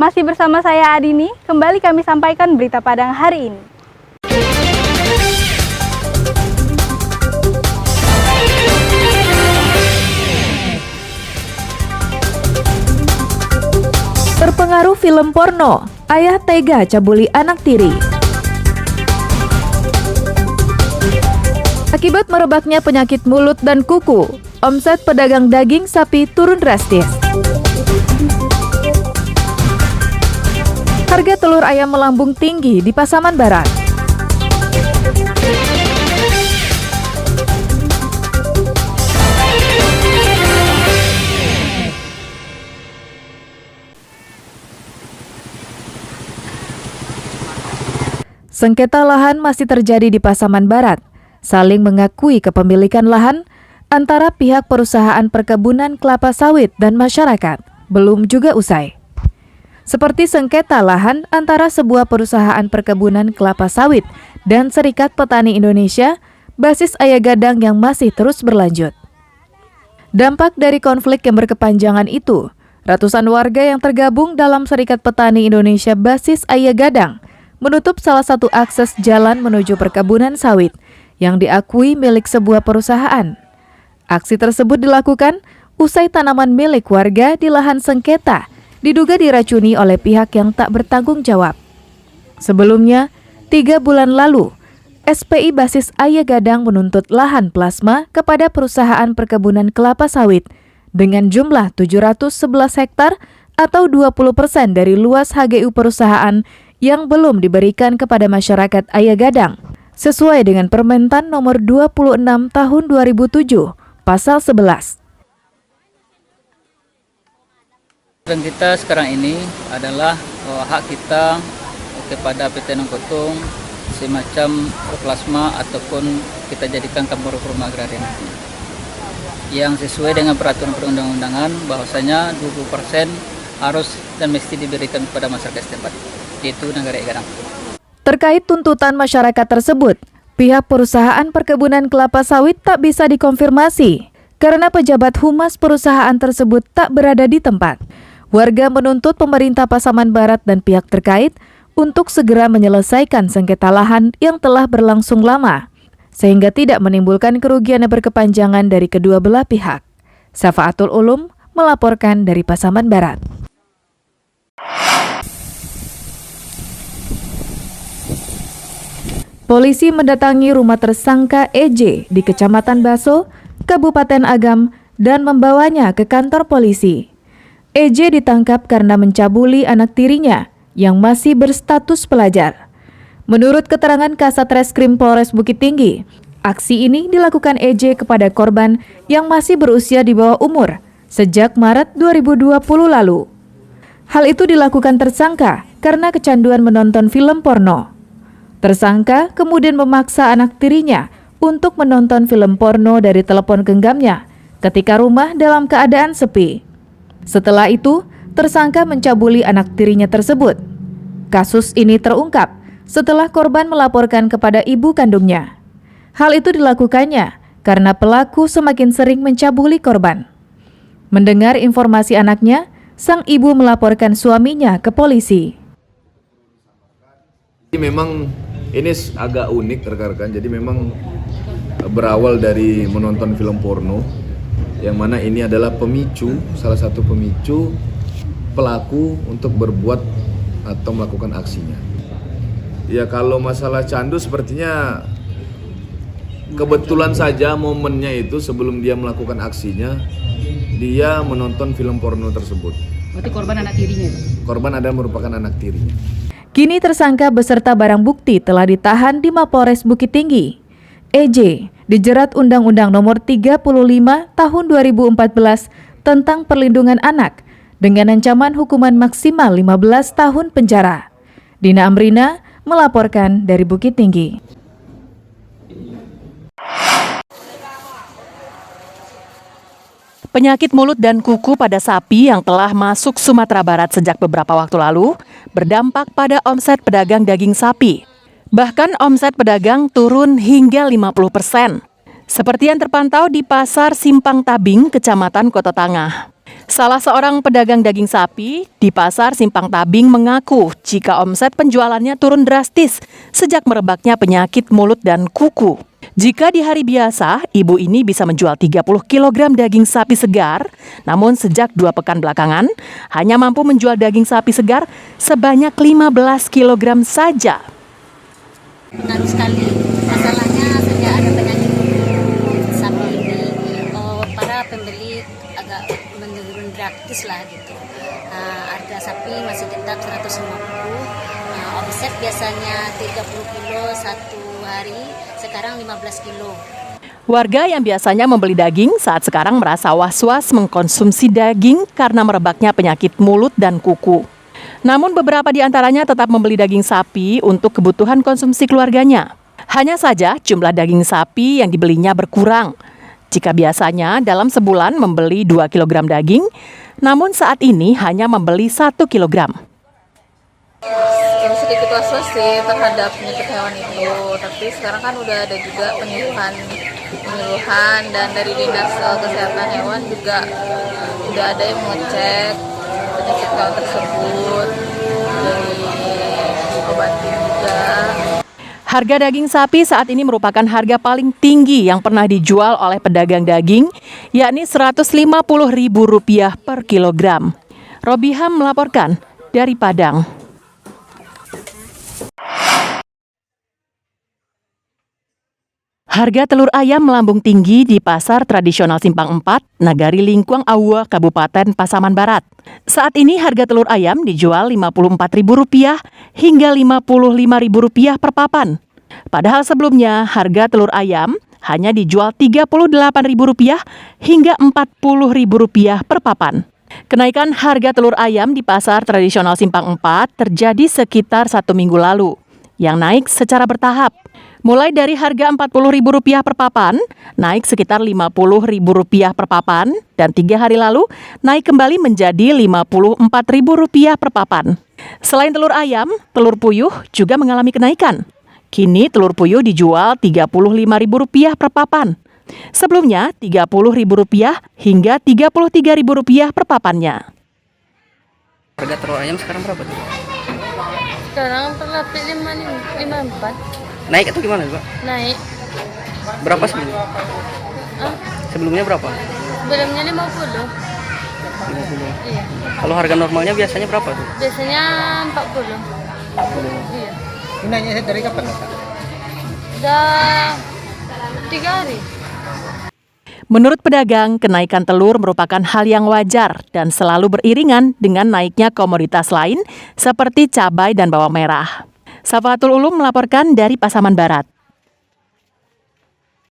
Masih bersama saya Adini, kembali kami sampaikan berita Padang hari ini. Terpengaruh film porno, ayah tega cabuli anak tiri. Akibat merebaknya penyakit mulut dan kuku, omset pedagang daging sapi turun drastis. Harga telur ayam melambung tinggi di Pasaman Barat. Sengketa lahan masih terjadi di Pasaman Barat, saling mengakui kepemilikan lahan antara pihak perusahaan perkebunan kelapa sawit dan masyarakat belum juga usai. Seperti sengketa lahan antara sebuah perusahaan perkebunan kelapa sawit dan Serikat Petani Indonesia, basis Ayah Gadang yang masih terus berlanjut. Dampak dari konflik yang berkepanjangan itu, ratusan warga yang tergabung dalam Serikat Petani Indonesia basis Ayah Gadang menutup salah satu akses jalan menuju perkebunan sawit yang diakui milik sebuah perusahaan. Aksi tersebut dilakukan usai tanaman milik warga di lahan sengketa diduga diracuni oleh pihak yang tak bertanggung jawab. Sebelumnya, 3 bulan lalu, SPI basis Ayah Gadang menuntut lahan plasma kepada perusahaan perkebunan kelapa sawit dengan jumlah 711 hektar atau 20% dari luas HGU perusahaan yang belum diberikan kepada masyarakat Ayah Gadang, sesuai dengan Permentan nomor 26 tahun 2007, pasal 11. Dan kita sekarang ini adalah hak kita kepada PT Nongkotung semacam plasma ataupun kita jadikan kampung reforma agraria yang sesuai dengan peraturan perundang-undangan bahwasanya 20% harus dan mesti diberikan kepada masyarakat setempat, yaitu negara Gadang. Terkait tuntutan masyarakat tersebut, pihak perusahaan perkebunan kelapa sawit tak bisa dikonfirmasi karena pejabat humas perusahaan tersebut tak berada di tempat. Warga menuntut pemerintah Pasaman Barat dan pihak terkait untuk segera menyelesaikan sengketa lahan yang telah berlangsung lama, sehingga tidak menimbulkan kerugian yang berkepanjangan dari kedua belah pihak. Syafaatul Ulum melaporkan dari Pasaman Barat. Polisi mendatangi rumah tersangka EJ di Kecamatan Baso, Kabupaten Agam, dan membawanya ke kantor polisi. EJ ditangkap karena mencabuli anak tirinya yang masih berstatus pelajar. Menurut keterangan Kasat Reskrim Polres Bukit Tinggi, aksi ini dilakukan EJ kepada korban yang masih berusia di bawah umur sejak Maret 2020 lalu. Hal itu dilakukan tersangka karena kecanduan menonton film porno. Tersangka kemudian memaksa anak tirinya untuk menonton film porno dari telepon genggamnya ketika rumah dalam keadaan sepi. Setelah itu, tersangka mencabuli anak tirinya tersebut. Kasus ini terungkap setelah korban melaporkan kepada ibu kandungnya. Hal itu dilakukannya karena pelaku semakin sering mencabuli korban. Mendengar informasi anaknya, sang ibu melaporkan suaminya ke polisi. Memang ini agak unik rekan-rekan, jadi memang berawal dari menonton film porno, yang mana ini adalah pemicu, salah satu pemicu pelaku untuk berbuat atau melakukan aksinya. Ya kalau masalah candu sepertinya kebetulan saja momennya itu sebelum dia melakukan aksinya, dia menonton film porno tersebut. Berarti korban anak tirinya? Korban ada merupakan anak tirinya. Kini tersangka beserta barang bukti telah ditahan di Mapolres Bukit Tinggi. EJ dijerat Undang-Undang Nomor 35 Tahun 2014 tentang Perlindungan Anak dengan ancaman hukuman maksimal 15 tahun penjara. Dina Amrina melaporkan dari Bukit Tinggi. Penyakit mulut dan kuku pada sapi yang telah masuk Sumatera Barat sejak beberapa waktu lalu berdampak pada omset pedagang daging sapi. Bahkan omset pedagang turun hingga 50%. Seperti yang terpantau di Pasar Simpang Tabing, Kecamatan Kota Tangah. Salah seorang pedagang daging sapi di Pasar Simpang Tabing mengaku jika omset penjualannya turun drastis sejak merebaknya penyakit mulut dan kuku. Jika di hari biasa, ibu ini bisa menjual 30 kg daging sapi segar, namun sejak 2 pekan belakangan, hanya mampu menjual daging sapi segar sebanyak 15 kg saja. Pengaruh sekali. Masalahnya sejak ada penyakit sapi ini, para pembeli agak menurun drastis lah gitu. Harga sapi masih tetap 150. Omset biasanya 30 kilo satu hari, sekarang 15 kilo. Warga yang biasanya membeli daging saat sekarang merasa was-was mengkonsumsi daging karena merebaknya penyakit mulut dan kuku. Namun beberapa di antaranya tetap membeli daging sapi untuk kebutuhan konsumsi keluarganya. Hanya saja jumlah daging sapi yang dibelinya berkurang. Jika biasanya dalam sebulan membeli 2 kg daging, namun saat ini hanya membeli 1 kg. Sedikit was-was sih terhadap penyakit hewan itu, tapi sekarang kan udah ada juga penyuluhan dan dari Dinas Kesehatan Hewan juga udah ada yang mengecek penyakit hewan tersebut, dari obati juga. Harga daging sapi saat ini merupakan harga paling tinggi yang pernah dijual oleh pedagang daging, yakni Rp150.000 per kilogram. Robiham melaporkan dari Padang. Harga telur ayam melambung tinggi di Pasar Tradisional Simpang 4, Nagari Lingkuang Aua, Kabupaten Pasaman Barat. Saat ini harga telur ayam dijual Rp54.000 hingga Rp55.000 per papan. Padahal sebelumnya harga telur ayam hanya dijual Rp38.000 hingga Rp40.000 per papan. Kenaikan harga telur ayam di Pasar Tradisional Simpang 4 terjadi sekitar 1 minggu lalu, yang naik secara bertahap. Mulai dari harga Rp40.000 per papan, naik sekitar Rp50.000 per papan, dan 3 hari lalu naik kembali menjadi Rp54.000 per papan. Selain telur ayam, telur puyuh juga mengalami kenaikan. Kini telur puyuh dijual Rp35.000 per papan. Sebelumnya Rp30.000 hingga Rp33.000 per papannya. Harga telur ayam sekarang berapa tuh? Sekarang per lapis 54 Naik atau gimana, Pak? naik. Berapa sebelumnya? Sebelumnya berapa? Sebelumnya 50. 50. Iya. Kalau harga normalnya biasanya berapa tuh? Biasanya 40. Iya. Ini naiknya dari kapan, Kak? Udah 3 hari. Menurut pedagang, kenaikan telur merupakan hal yang wajar dan selalu beriringan dengan naiknya komoditas lain seperti cabai dan bawang merah. Safatul Ulum melaporkan dari Pasaman Barat.